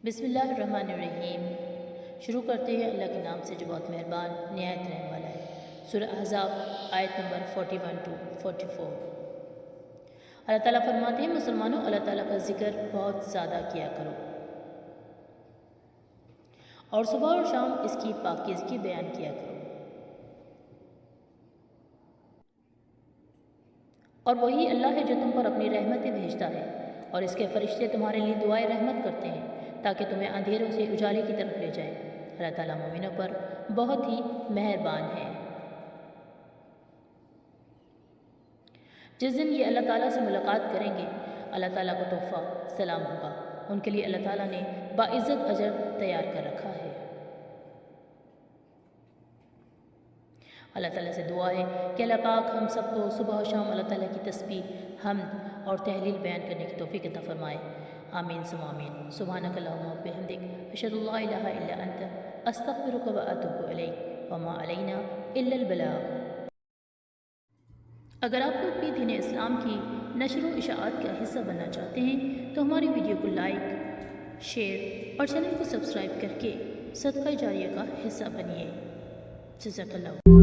بسم اللہ الرحمن الرحیم۔ شروع کرتے ہیں اللہ کے نام سے جو بہت مہربان نہایت رحم والا ہے۔ سورہ احزاب آیت نمبر 41 to 44۔ اللہ تعالیٰ فرماتے ہیں مسلمانوں اللہ تعالیٰ کا ذکر بہت زیادہ کیا کرو اور صبح اور شام اس کی پاکیزگی بیان کیا کرو، اور وہی اللہ ہے جو تم پر اپنی رحمتیں بھیجتا ہے اور اس کے فرشتے تمہارے لیے دعائیں رحمت کرتے ہیں تاکہ تمہیں اندھیروں سے اجالے کی طرف لے جائے۔ اللہ تعالیٰ مومنوں پر بہت ہی مہربان ہے۔ جس دن یہ اللہ تعالیٰ سے ملاقات کریں گے اللہ تعالیٰ کو تحفہ سلام ہوگا، ان کے لیے اللہ تعالیٰ نے باعزت اجر تیار کر رکھا ہے۔ اللہ تعالیٰ سے دعا ہے کہ اللہ پاک ہم سب کو صبح و شام اللہ تعالیٰ کی تسبیح، حمد اور تحلیل بیان کرنے کی توفیق عطا فرمائے۔ آمین ثم آمین۔ سبحانک اللہم و بحمدک، اشہد ان لا الہ الا انت، استغفرک و اتوب الیک، وما علینا الا البلاغ۔ اگر آپ لوگ بھی دین اسلام کی نشر و اشاعت کا حصہ بننا چاہتے ہیں تو ہماری ویڈیو کو لائک، شیئر اور چینل کو سبسکرائب کر کے صدقہ جاریہ کا حصہ بنیے۔ جزاک اللہ۔